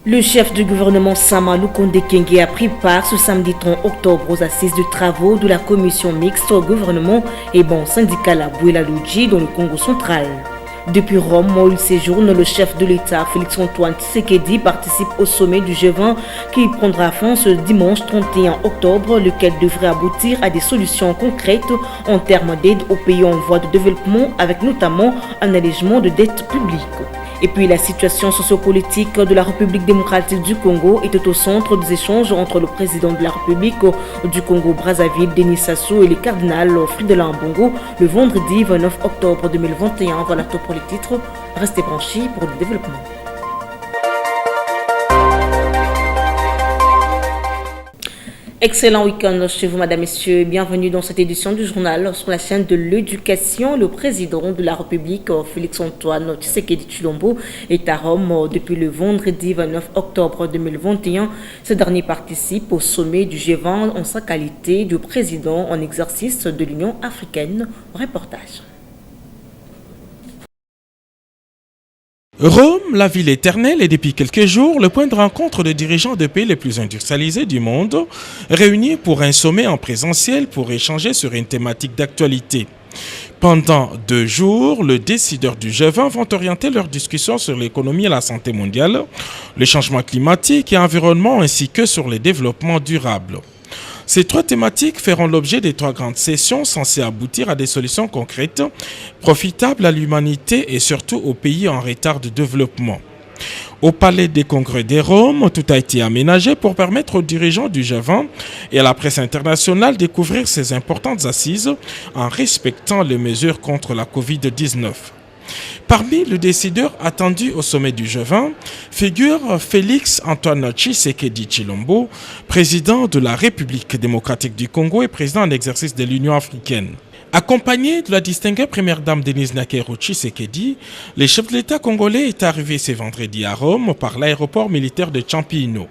Le chef du gouvernement Sama Lukonde Kyenge a pris part ce samedi 30 octobre aux assises de travaux de la commission mixte au gouvernement et banque syndicale à Bouela-Ludji dans le Congo central. Depuis Rome, où il séjourne, le chef de l'État, Félix-Antoine Tshisekedi, participe au sommet du G20 qui prendra fin ce dimanche 31 octobre, lequel devrait aboutir à des solutions concrètes en termes d'aide aux pays en voie de développement, avec notamment un allègement de dettes publiques. Et puis la situation sociopolitique de la République démocratique du Congo était au centre des échanges entre le président de la République du Congo-Brazzaville, Denis Sassou, et le cardinal Fridolin Ambongo le vendredi 29 octobre 2021. Voilà tout pour les titres. Restez branchés pour le développement. Excellent week-end chez vous, madame, messieurs. Bienvenue dans cette édition du journal sur la chaîne de l'éducation. Le président de la République, Félix-Antoine Tshisekedi Tshilombo, est à Rome depuis le vendredi 29 octobre 2021. Ce dernier participe au sommet du G20 en sa qualité de président en exercice de l'Union africaine. Reportage. Rome, la ville éternelle, est depuis quelques jours le point de rencontre de dirigeants des pays les plus industrialisés du monde, réunis pour un sommet en présentiel pour échanger sur une thématique d'actualité. Pendant 2 jours, les décideurs du G20 vont orienter leurs discussions sur l'économie et la santé mondiale, le changement climatique et environnement ainsi que sur le développement durable. Ces 3 thématiques feront l'objet des 3 grandes sessions censées aboutir à des solutions concrètes, profitables à l'humanité et surtout aux pays en retard de développement. Au Palais des Congrès de Rome, tout a été aménagé pour permettre aux dirigeants du G20 et à la presse internationale de découvrir ces importantes assises en respectant les mesures contre la Covid-19. Parmi les décideurs attendus au sommet du G20 figure Félix-Antoine Tshisekedi Tshilombo, président de la République démocratique du Congo et président en exercice de l'Union africaine. Accompagné de la distinguée première dame Denise Nakero Tshisekedi, le chef de l'État congolais est arrivé ce vendredi à Rome par l'aéroport militaire de Ciampino.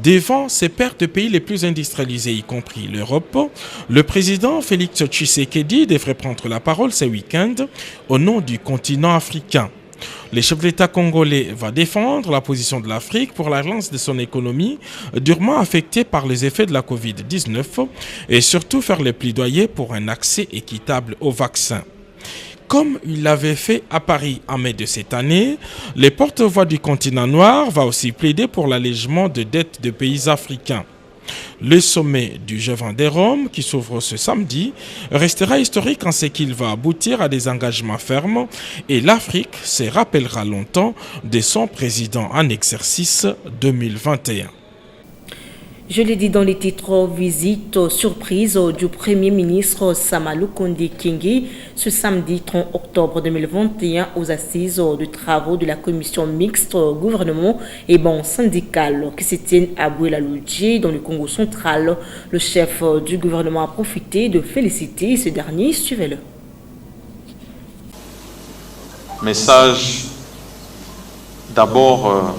Devant ces pairs de pays les plus industrialisés, y compris l'Europe, le président Félix Tshisekedi devrait prendre la parole ce week-end au nom du continent africain. Le chef de l'État congolais va défendre la position de l'Afrique pour la relance de son économie durement affectée par les effets de la Covid-19 et surtout faire le plaidoyer pour un accès équitable aux vaccins. Comme il l'avait fait à Paris en mai de cette année, le porte-voix du continent noir va aussi plaider pour l'allègement de dettes de pays africains. Le sommet du G20 de Rome, qui s'ouvre ce samedi, restera historique en ce qu'il va aboutir à des engagements fermes et l'Afrique se rappellera longtemps de son président en exercice 2021. Je l'ai dit dans les titres, visite surprise du Premier ministre Sama Lukonde Kyenge ce samedi 30 octobre 2021 aux assises de travaux de la commission mixte gouvernement et banque syndicale qui se tiennent à Bouela-Ludji dans le Congo central. Le chef du gouvernement a profité de féliciter ce dernier. Suivez-le. Message d'abord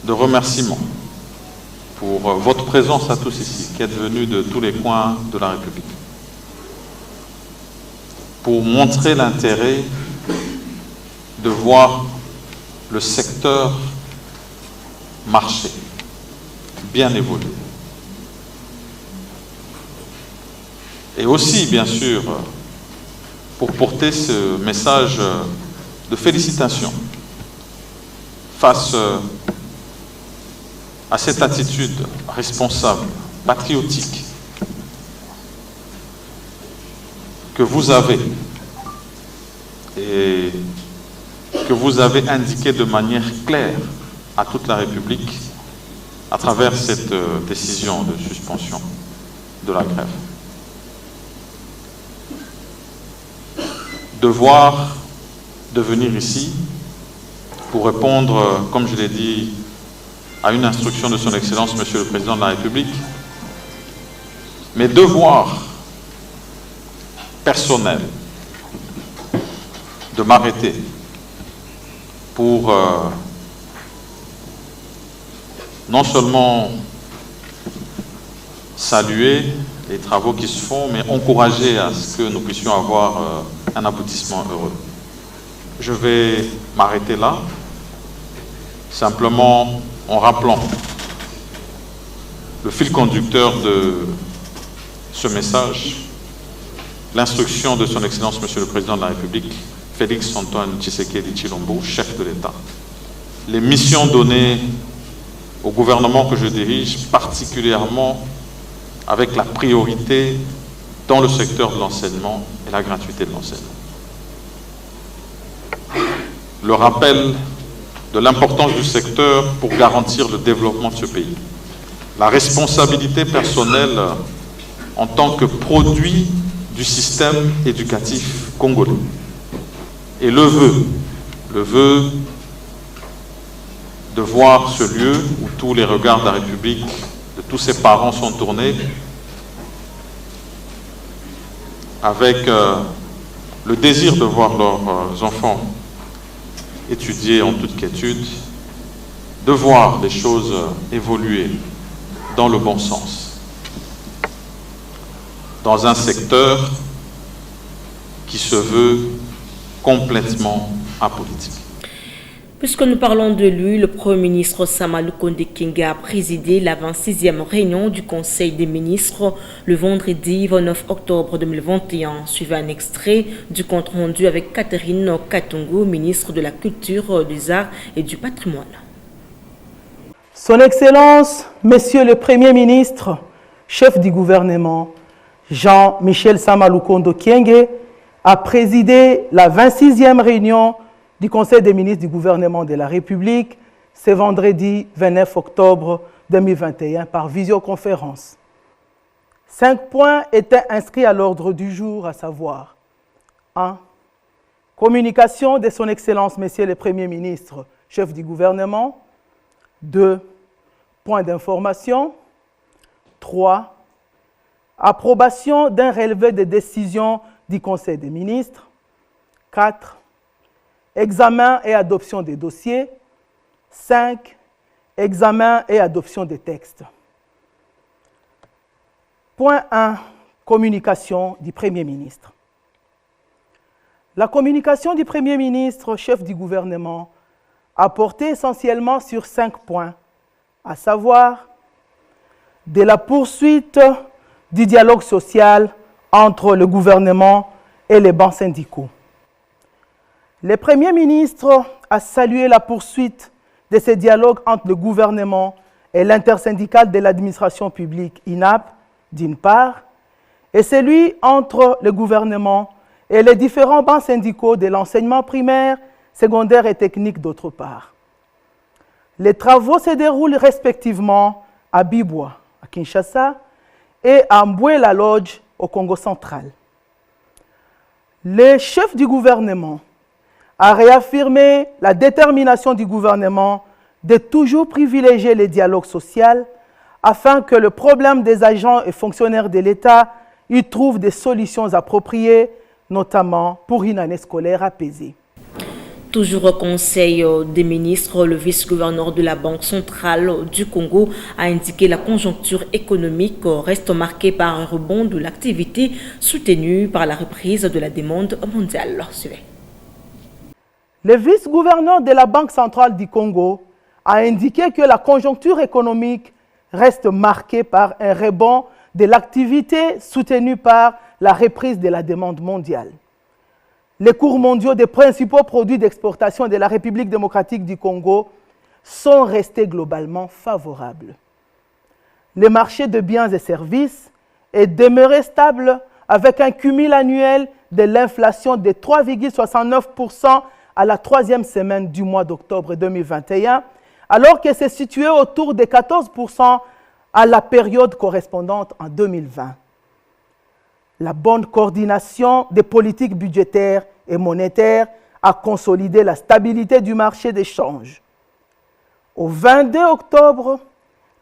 de remerciement pour votre présence à tous ici, qui êtes venus de tous les coins de la République, pour montrer l'intérêt de voir le secteur marché bien évoluer. Et aussi, bien sûr, pour porter ce message de félicitations face à cette attitude responsable, patriotique que vous avez et que vous avez indiqué de manière claire à toute la République à travers cette décision de suspension de la grève. Devoir de venir ici pour répondre, comme je l'ai dit, à une instruction de son Excellence, Monsieur le Président de la République, mais devoir personnel de m'arrêter pour non seulement saluer les travaux qui se font, mais encourager à ce que nous puissions avoir un aboutissement heureux. Je vais m'arrêter là, simplement en rappelant le fil conducteur de ce message, l'instruction de son Excellence Monsieur le Président de la République, Félix Antoine Tshisekedi Tshilombo, chef de l'État. Les missions données au gouvernement que je dirige, particulièrement avec la priorité dans le secteur de l'enseignement et la gratuité de l'enseignement. Le rappel de l'importance du secteur pour garantir le développement de ce pays. La responsabilité personnelle en tant que produit du système éducatif congolais. Et le vœu de voir ce lieu où tous les regards de la République, de tous ses parents sont tournés, avec le désir de voir leurs enfants étudier en toute quiétude, de voir les choses évoluer dans le bon sens, dans un secteur qui se veut complètement apolitique. Puisque nous parlons de lui, le Premier ministre Sama Lukonde Kyenge a présidé la 26e réunion du Conseil des ministres le vendredi 29 octobre 2021. Suivant un extrait du compte rendu avec Catherine Katungu, ministre de la Culture, des Arts et du Patrimoine. Son Excellence, Monsieur le Premier ministre, chef du gouvernement, Jean-Michel Sama Lukonde Kyenge, a présidé la 26e réunion du Conseil des ministres du gouvernement de la République ce vendredi 29 octobre 2021 par visioconférence. 5 points étaient inscrits à l'ordre du jour, à savoir 1. Communication de son Excellence, Monsieur le Premier ministre, chef du gouvernement. 2. Point d'information. 3. Approbation d'un relevé de décisions du Conseil des ministres. 4. Examen et adoption des dossiers. 5. Examen et adoption des textes. Point 1. Communication du Premier ministre. La communication du Premier ministre, chef du gouvernement, a porté essentiellement sur 5 points, à savoir de la poursuite du dialogue social entre le gouvernement et les bancs syndicaux. Le Premier ministre a salué la poursuite de ce dialogue entre le gouvernement et l'intersyndicale de l'administration publique, INAP, d'une part, et celui entre le gouvernement et les différents bancs syndicaux de l'enseignement primaire, secondaire et technique, d'autre part. Les travaux se déroulent respectivement à Bibwa, à Kinshasa, et à Mboué-la Lodge, au Congo central. Le chef du gouvernement a réaffirmé la détermination du gouvernement de toujours privilégier le dialogue social afin que le problème des agents et fonctionnaires de l'État y trouve des solutions appropriées, notamment pour une année scolaire apaisée. Toujours au Conseil des ministres, le vice-gouverneur de la Banque centrale du Congo a indiqué que la conjoncture économique reste marquée par un rebond de l'activité soutenue par la reprise de la demande mondiale. Le vice-gouverneur de la Banque centrale du Congo a indiqué que la conjoncture économique reste marquée par un rebond de l'activité soutenue par la reprise de la demande mondiale. Les cours mondiaux des principaux produits d'exportation de la République démocratique du Congo sont restés globalement favorables. Le marché de biens et services est demeuré stable avec un cumul annuel de l'inflation de 3,69% à la 3e semaine du mois d'octobre 2021, alors que c'est situé autour de 14% à la période correspondante en 2020. La bonne coordination des politiques budgétaires et monétaires a consolidé la stabilité du marché des changes. Au 22 octobre,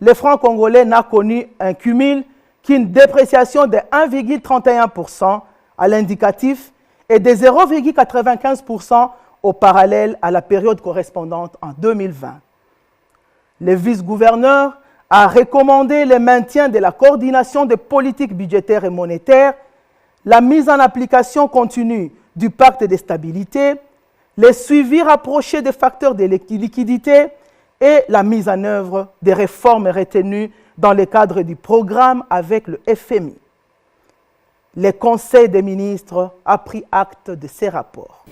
le franc congolais n'a connu un cumul qu'une dépréciation de 1,31% à l'indicatif et de 0,95% au parallèle à la période correspondante en 2020. Le vice-gouverneur a recommandé le maintien de la coordination des politiques budgétaires et monétaires, la mise en application continue du pacte de stabilité, le suivi rapproché des facteurs de liquidité et la mise en œuvre des réformes retenues dans le cadre du programme avec le FMI. Le Conseil des ministres a pris acte de ces rapports.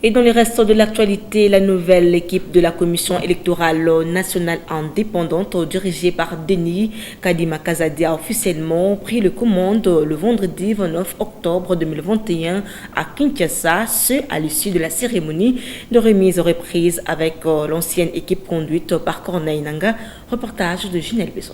Et dans les restes de l'actualité, la nouvelle équipe de la Commission électorale nationale indépendante dirigée par Denis Kadima Kazadi a officiellement pris le commande le vendredi 29 octobre 2021 à Kinshasa, ce à l'issue de la cérémonie de remise aux reprises avec l'ancienne équipe conduite par Corneille Nangaa. Reportage de Ginelle Besson.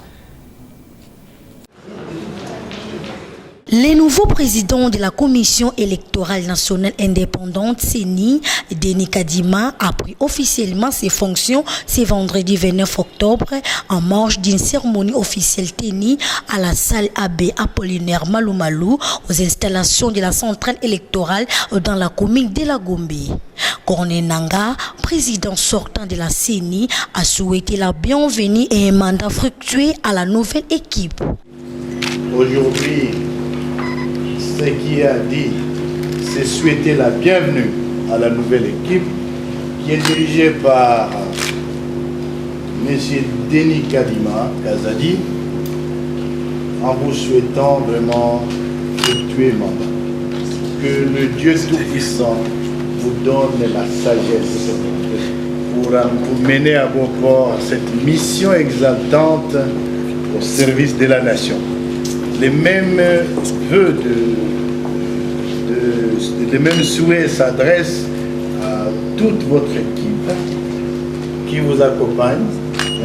Les nouveaux présidents de la Commission électorale nationale indépendante, CENI, Denis Kadima, a pris officiellement ses fonctions ce vendredi 29 octobre en marge d'une cérémonie officielle tenue à la salle AB Apollinaire Malou aux installations de la centrale électorale dans la commune de la Gombe. Corneille Nangaa, président sortant de la CENI, a souhaité la bienvenue et un mandat fructueux à la nouvelle équipe. Aujourd'hui, ce qui a dit, c'est souhaiter la bienvenue à la nouvelle équipe qui est dirigée par M. Denis Kadima Kazadi, en vous souhaitant vraiment fructueux mandat. Que le Dieu Tout-Puissant vous donne la sagesse pour vous mener à bon port cette mission exaltante au service de la nation. Les mêmes vœux, les mêmes souhaits s'adressent à toute votre équipe qui vous accompagne,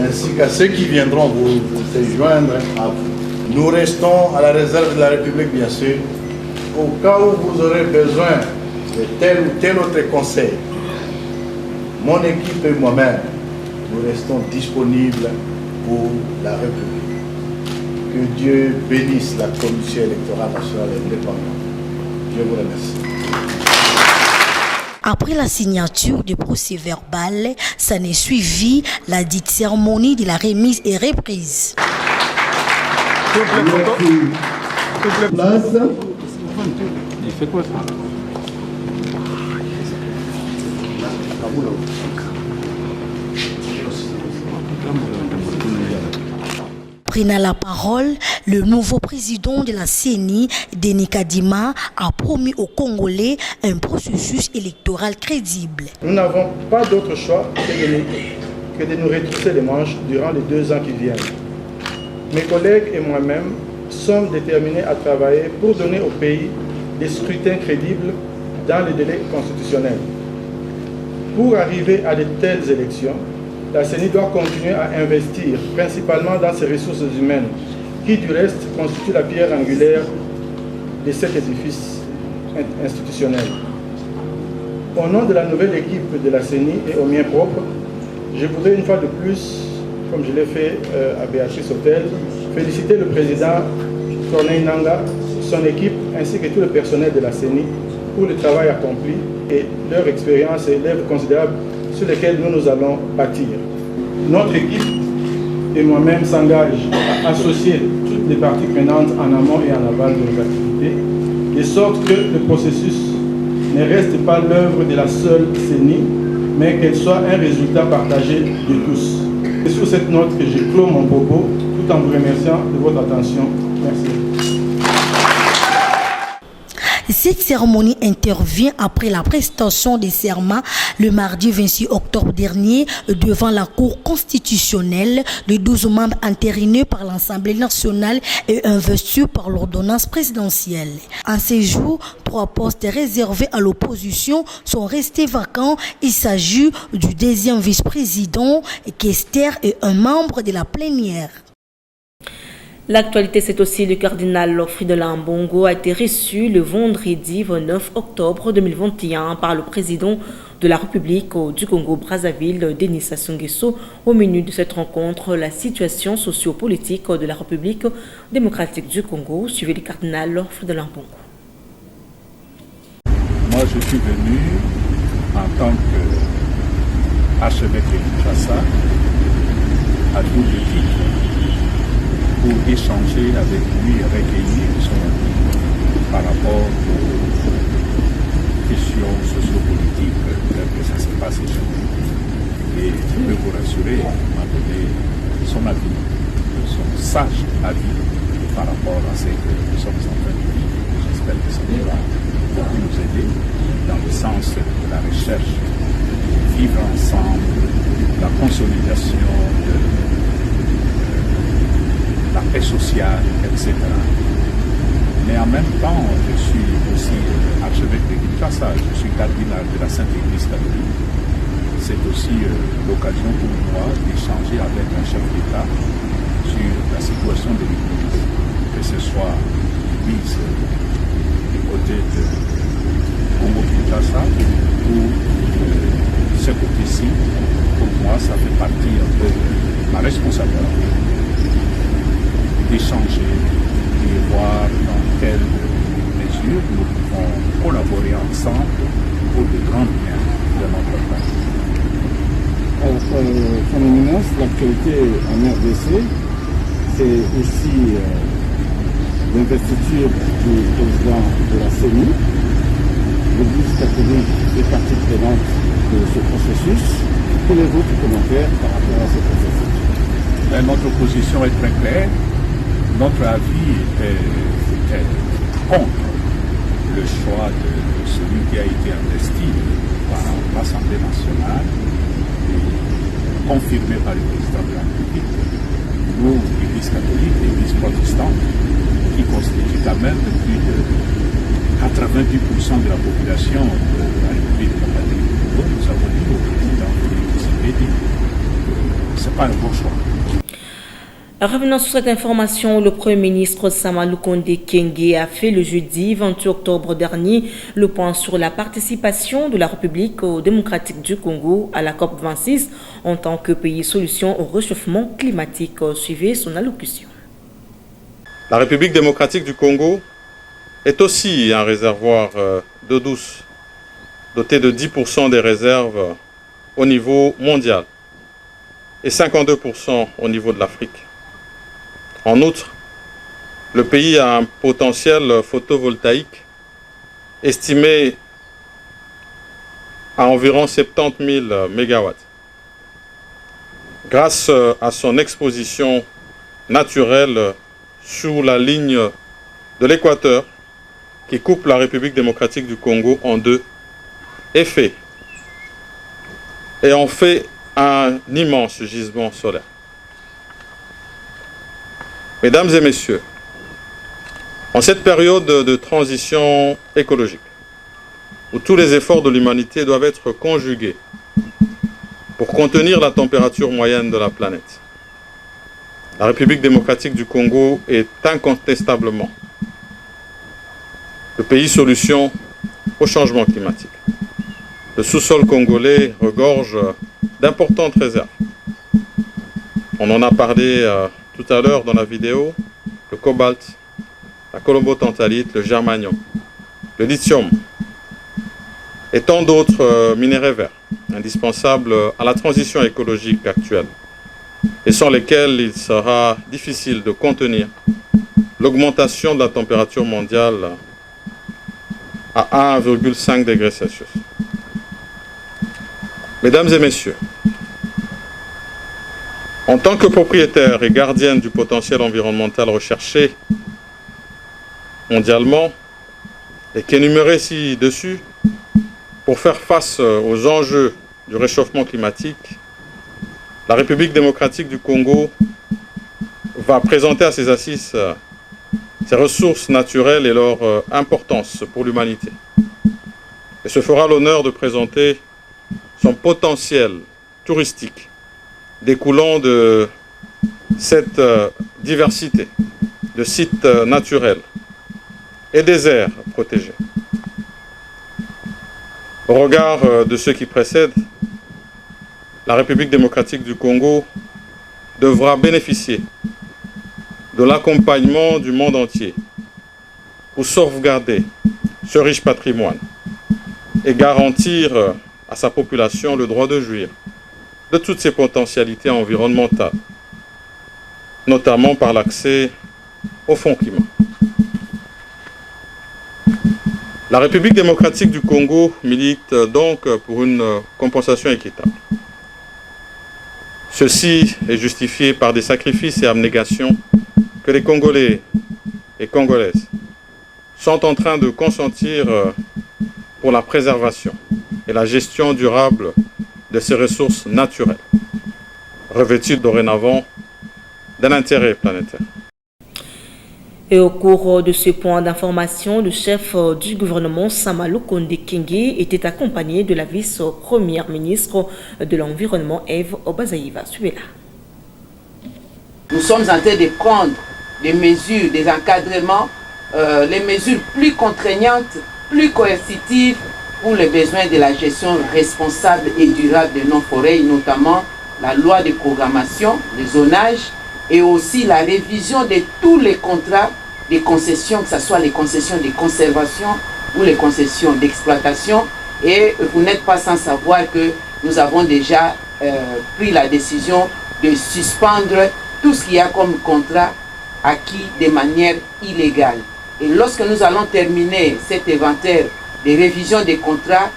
ainsi qu'à ceux qui viendront vous joindre à vous. Nous restons à la réserve de la République, bien sûr, au cas où vous aurez besoin de tel ou tel autre conseil. Mon équipe et moi-même, nous restons disponibles pour la République. Que Dieu bénisse la Commission électorale nationale indépendante. Je vous remercie. Après la signature du procès-verbal, ça n'est suivi la dite cérémonie de la remise et reprise. Place. Il fait quoi ça? Prenant la parole, le nouveau président de la CENI, Denis Kadima, a promis aux Congolais un processus électoral crédible. Nous n'avons pas d'autre choix que de nous retrousser les manches durant les 2 ans qui viennent. Mes collègues et moi-même sommes déterminés à travailler pour donner au pays des scrutins crédibles dans les délais constitutionnels. Pour arriver à de telles élections, la CENI doit continuer à investir principalement dans ses ressources humaines, qui du reste constituent la pierre angulaire de cet édifice institutionnel. Au nom de la nouvelle équipe de la CENI et au mien propre, je voudrais une fois de plus, comme je l'ai fait à Béatrice Hôtel, féliciter le président Corneille Nangaa, son équipe ainsi que tout le personnel de la CENI pour le travail accompli et leur expérience et l'œuvre considérable sur lesquels nous allons bâtir. Notre équipe et moi-même s'engagent à associer toutes les parties prenantes en amont et en aval de nos activités, de sorte que le processus ne reste pas l'œuvre de la seule CENI, mais qu'elle soit un résultat partagé de tous. C'est sur cette note que je clôt mon propos, tout en vous remerciant de votre attention. Merci. Cette cérémonie intervient après la prestation des serments le mardi 26 octobre dernier devant la Cour constitutionnelle de 12 membres entérinés par l'Assemblée nationale et investis par l'ordonnance présidentielle. En ces jours, 3 postes réservés à l'opposition sont restés vacants. Il s'agit du 2e vice-président, Kester, et un membre de la plénière. L'actualité, c'est aussi le cardinal Fridolin Ambongo a été reçu le vendredi 29 octobre 2021 par le président de la République du Congo-Brazzaville, Denis Sassou Nguesso. Au menu de cette rencontre, la situation sociopolitique de la République démocratique du Congo, suivi du cardinal Fridolin Ambongo. Moi, je suis venu en tant qu'archevêque de Kinshasa à double titre, pour échanger avec lui et recueillir son avis par rapport aux questions sociopolitiques que ça se passe chez nous. Et je peux vous rassurer, il m'a donné son avis, son sage avis par rapport à ce que nous sommes en train de vivre. J'espère que ça va beaucoup nous aider dans le sens de la recherche, de vivre ensemble, la consolidation de la paix sociale, etc. Mais en même temps, je suis aussi archevêque de Kinshasa, je suis cardinal de la Sainte Église catholique. C'est aussi l'occasion pour moi d'échanger avec un chef d'État sur la situation de l'Église, que ce soit l'Église du côté de Congo-Kinshasa ou ce côté-ci. Pour moi, ça fait partie un peu de ma responsabilité d'échanger et voir dans quelle mesure nous pouvons collaborer ensemble pour le grand bien de notre pays. Son éminence, l'actualité en RDC, c'est aussi l'investiture du président de la CENI. L'Église catholique est partie prenante de ce processus. Quel est votre commentaire par rapport à ce processus? Notre position est très claire. Notre avis était contre le choix de celui qui a été investi par l'Assemblée nationale et confirmé par le président de la République. Nous, l'Église catholique, l'Église protestante, qui constitue quand même plus de 90% de la population de la République démocratique du Congo, nous avons dit au président Félix Tshisekedi que ce n'est pas un bon choix. Revenons sur cette information, le Premier ministre Sama Lukonde Kyenge a fait le jeudi 28 octobre dernier le point sur la participation de la République démocratique du Congo à la COP26 en tant que pays solution au réchauffement climatique. Suivez son allocution. La République démocratique du Congo est aussi un réservoir d'eau douce, doté de 10% des réserves au niveau mondial et 52% au niveau de l'Afrique. En outre, le pays a un potentiel photovoltaïque estimé à environ 70 000 MW. Grâce à son exposition naturelle sous la ligne de l'équateur qui coupe la République démocratique du Congo en deux, et en fait un immense gisement solaire. Mesdames et messieurs, en cette période de transition écologique, où tous les efforts de l'humanité doivent être conjugués pour contenir la température moyenne de la planète, la République démocratique du Congo est incontestablement le pays solution au changement climatique. Le sous-sol congolais regorge d'importantes réserves. On en a parlé tout à l'heure dans la vidéo, le cobalt, la colombo-tantalite, le germanium, le lithium et tant d'autres minéraux verts indispensables à la transition écologique actuelle et sans lesquels il sera difficile de contenir l'augmentation de la température mondiale à 1,5 degré Celsius. Mesdames et messieurs, en tant que propriétaire et gardienne du potentiel environnemental recherché mondialement et qui est énuméré ci-dessus, pour faire face aux enjeux du réchauffement climatique, la République démocratique du Congo va présenter à ses assises ses ressources naturelles et leur importance pour l'humanité. Et se fera l'honneur de présenter son potentiel touristique découlant de cette diversité de sites naturels et des aires protégées. Au regard de ce qui précède, la République démocratique du Congo devra bénéficier de l'accompagnement du monde entier pour sauvegarder ce riche patrimoine et garantir à sa population le droit de jouir de toutes ses potentialités environnementales, notamment par l'accès au fonds climat. La République démocratique du Congo milite donc pour une compensation équitable Ceci est justifié par des sacrifices et abnégations que les Congolais et Congolaises sont en train de consentir pour la préservation et la gestion durable de ces ressources naturelles, revêtues dorénavant d'un intérêt planétaire. Et au cours de ce point d'information, le chef du gouvernement Sama Lukonde Kyenge était accompagné de la vice-première ministre de l'Environnement Eve Obazaïva. Suivez-la. Nous sommes en train de prendre des mesures, des encadrements, les mesures plus contraignantes, plus coercitives pour les besoins de la gestion responsable et durable de nos forêts, notamment la loi de programmation, le zonage et aussi la révision de tous les contrats des concessions, que ce soit les concessions de conservation ou les concessions d'exploitation. Et vous n'êtes pas sans savoir que nous avons déjà pris la décision de suspendre tout ce qu'il y a comme contrat acquis de manière illégale. Et lorsque nous allons terminer cet inventaire des révisions des contrats,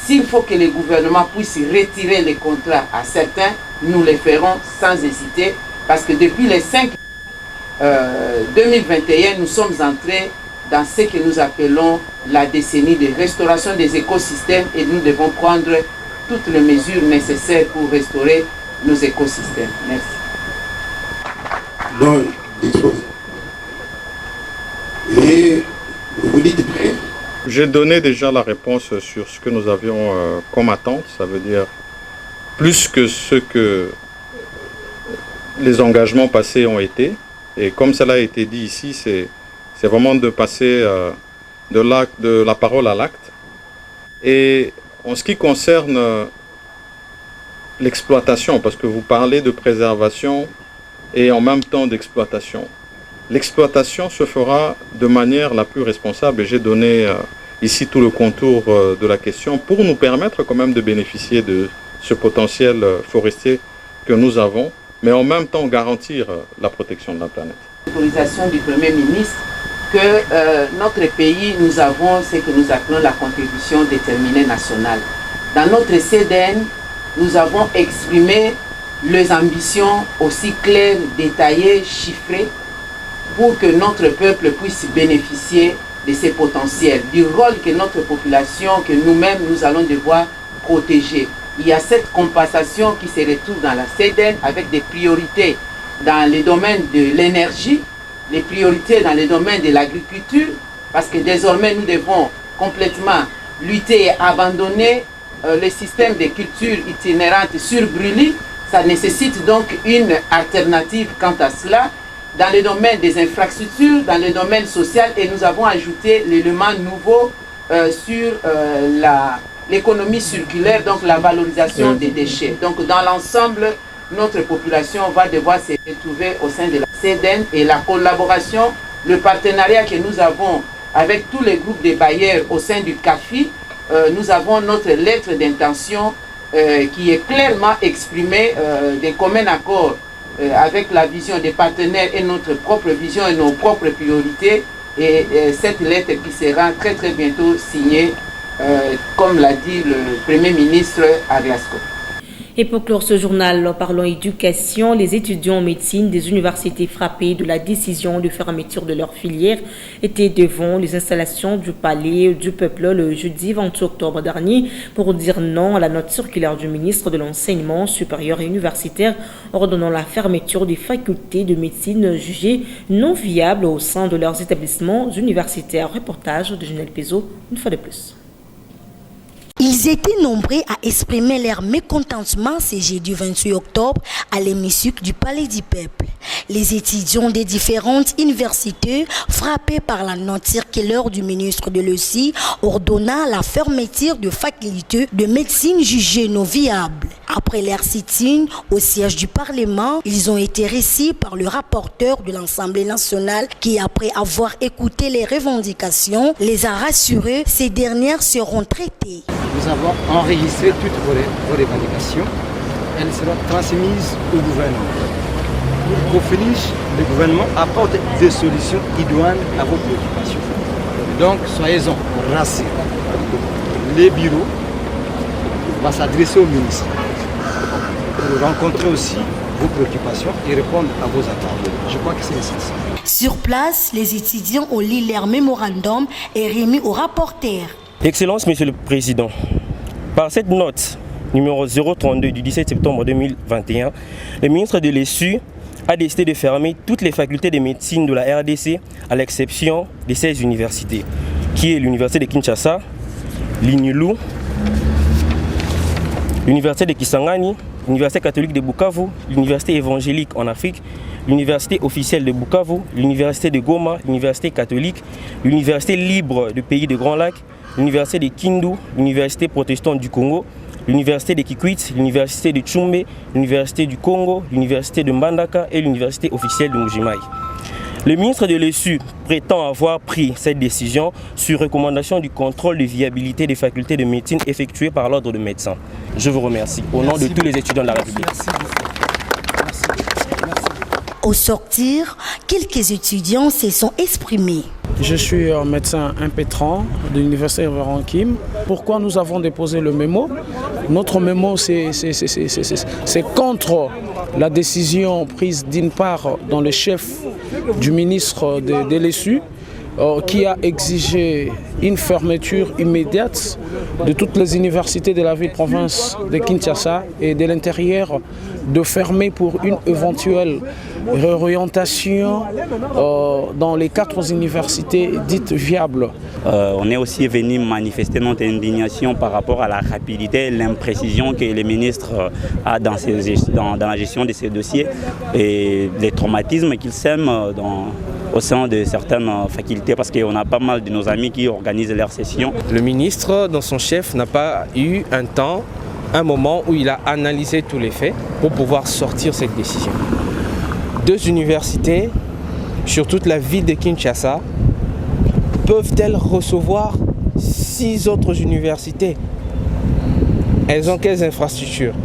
s'il faut que le gouvernement puisse retirer les contrats à certains, nous les ferons sans hésiter, parce que depuis les 5 2021, nous sommes entrés dans ce que nous appelons la décennie de restauration des écosystèmes et nous devons prendre toutes les mesures nécessaires pour restaurer nos écosystèmes. Merci. Non, et vous dites prêt. J'ai donné déjà la réponse sur ce que nous avions comme attente, ça veut dire plus que ce que les engagements passés ont été. Et comme cela a été dit ici, c'est vraiment de passer de la parole à l'acte. Et en ce qui concerne l'exploitation, parce que vous parlez de préservation et en même temps d'exploitation. L'exploitation se fera de manière la plus responsable et j'ai donné ici tout le contour de la question pour nous permettre quand même de bénéficier de ce potentiel forestier que nous avons, mais en même temps garantir la protection de la planète. L'autorisation du Premier ministre que notre pays, nous avons ce que nous appelons la contribution déterminée nationale. Dans notre CDN, nous avons exprimé les ambitions aussi claires, détaillées, chiffrées, pour que notre peuple puisse bénéficier de ces potentiels, du rôle que notre population, que nous-mêmes, nous allons devoir protéger. Il y a cette compensation qui se retrouve dans la CEDEN avec des priorités dans les domaines de l'énergie, les priorités dans les domaines de l'agriculture, parce que désormais nous devons complètement lutter et abandonner le système de culture itinérante sur brûlis. Ça nécessite donc une alternative quant à cela. Dans le domaine des infrastructures, dans le domaine social, et nous avons ajouté l'élément nouveau sur l'économie circulaire, donc la valorisation des déchets. Donc dans l'ensemble, notre population va devoir se retrouver au sein de la CEDEN et la collaboration, le partenariat que nous avons avec tous les groupes de bailleurs au sein du CAFI, nous avons notre lettre d'intention qui est clairement exprimée des communs accords avec la vision des partenaires et notre propre vision et nos propres priorités. Et cette lettre qui sera très très bientôt signée, comme l'a dit le Premier ministre à Glasgow. Et pour clore ce journal, parlons éducation. Les étudiants en médecine des universités frappés de la décision de fermeture de leur filière étaient devant les installations du Palais du Peuple le jeudi 28 octobre dernier pour dire non à la note circulaire du ministre de l'Enseignement supérieur et universitaire ordonnant la fermeture des facultés de médecine jugées non viables au sein de leurs établissements universitaires. Reportage de Junel Pezo, une fois de plus. Ils étaient nombreux à exprimer leur mécontentement ce jeudi 28 octobre à l'hémicycle du Palais du Peuple. Les étudiants des différentes universités frappés par la note circulaire du ministre de l'ESI ordonnant la fermeture de facultés de médecine jugées non viables. Après leur sit-in au siège du Parlement, ils ont été reçus par le rapporteur de l'Assemblée nationale qui, après avoir écouté les revendications, les a rassurés, ces dernières seront traitées. Nous avons enregistré toutes vos revendications. Elles seront transmises au gouvernement. Pour qu'au finish, le gouvernement apporte des solutions idoines à vos préoccupations. Donc, soyez-en rassurés. Les bureaux vont s'adresser au ministre pour pour rencontrer aussi vos préoccupations et répondre à vos attentes. Je crois que c'est essentiel. Sur place, les étudiants ont lu leur mémorandum et remis au rapporteur. Excellence, Monsieur le Président, par cette note numéro 032 du 17 septembre 2021, le ministre de l'ESU a décidé de fermer toutes les facultés de médecine de la RDC à l'exception de 16 universités, qui est l'université de Kinshasa, l'INULU, l'université de Kisangani, l'université catholique de Bukavu, l'université évangélique en Afrique, l'université officielle de Bukavu, l'université de Goma, l'université catholique, l'université libre du pays de Grand Lac, l'université de Kindu, l'université protestante du Congo, l'université de Kikwit, l'université de Tchumbe, l'université du Congo, l'université de Mbandaka et l'université officielle de Mujimai. Le ministre de l'ESU prétend avoir pris cette décision sur recommandation du contrôle de viabilité des facultés de médecine effectué par l'ordre de médecins. Je vous remercie au nom de tous les étudiants de la République. Au sortir, quelques étudiants se sont exprimés. Je suis un médecin impétrant de l'université Reverend Kim. Pourquoi nous avons déposé le mémo? Notre mémo, c'est contre la décision prise d'une part dans le chef du ministre de l'ESU qui a exigé une fermeture immédiate de toutes les universités de la ville-province de Kinshasa et de l'intérieur, de fermer pour une éventuelle réorientation dans les 4 universités dites viables. On est aussi venu manifester notre indignation par rapport à la rapidité et l'imprécision que le ministre a dans la gestion de ces dossiers et les traumatismes qu'il sème au sein de certaines facultés, parce qu'on a pas mal de nos amis qui organisent leurs sessions. Le ministre, dans son chef, n'a pas eu un moment où il a analysé tous les faits pour pouvoir sortir cette décision. 2 universités sur toute la ville de Kinshasa peuvent-elles recevoir 6 autres universités? Elles ont quelles infrastructures?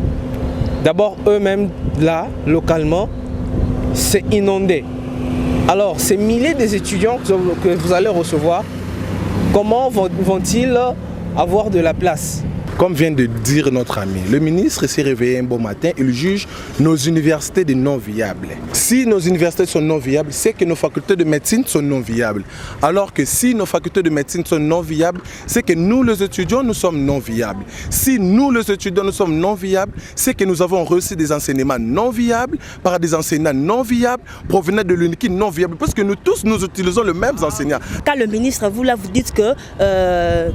D'abord, eux-mêmes, là, localement, c'est inondé. Alors, ces milliers d'étudiants que vous allez recevoir, comment vont-ils avoir de la place? Comme vient de dire notre ami, le ministre s'est réveillé un bon matin, il juge nos universités de non viables. Si nos universités sont non viables, c'est que nos facultés de médecine sont non viables. Alors que si nos facultés de médecine sont non viables, c'est que nous les étudiants, nous sommes non viables. Si nous les étudiants, nous sommes non viables, c'est que nous avons reçu des enseignements non viables par des enseignants non viables provenant de l'UNIKI non viable, parce que nous tous, nous utilisons les mêmes enseignants. Quand le ministre, vous dites que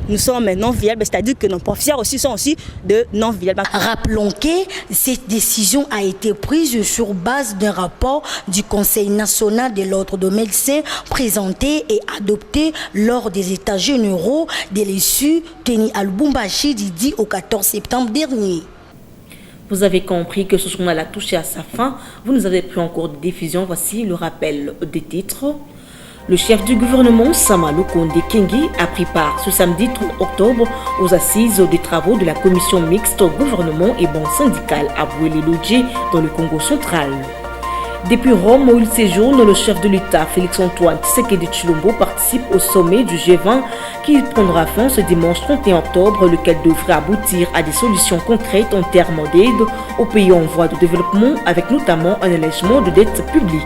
nous sommes non viables, c'est-à-dire que nos professeurs aussi sont aussi de non viables. Rappelons que cette décision a été prise sur base d'un rapport du Conseil national de l'ordre de médecins présenté et adopté lors des états généraux de l'ESU tenus à Lubumbashi du 10 au 14 septembre dernier. Vous avez compris que ce journal a touché à sa fin. Vous nous avez pris en cours de diffusion. Voici le rappel des titres. Le chef du gouvernement, Sama Lukonde Kingi, a pris part ce samedi 30 octobre aux assises des travaux de la commission mixte gouvernement et banque syndicale à Bouélé-Lodji dans le Congo central. Depuis Rome, où il séjourne, le chef de l'État, Félix-Antoine Tshisekedi Tshilombo, participe au sommet du G20 qui prendra fin ce dimanche 31 octobre, lequel devrait aboutir à des solutions concrètes en termes d'aide aux pays en voie de développement, avec notamment un allègement de dettes publiques.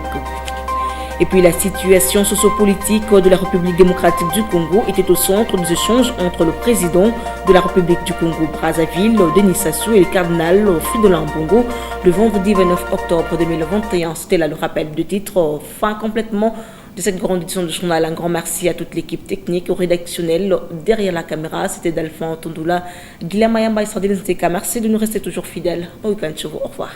Et puis la situation sociopolitique de la République démocratique du Congo était au centre des échanges entre le président de la République du Congo-Brazzaville, Denis Sassou, et le cardinal Fridolin Mbongo le vendredi 29 octobre 2021. C'était là le rappel de titre. Fin complètement de cette grande édition du journal. Un grand merci à toute l'équipe technique, au rédactionnel derrière la caméra. C'était Dalphin Tondoula, Guillaume Mayamba et Sardine Zeka. Merci de nous rester toujours fidèles. Au week-end chez vous. Au revoir.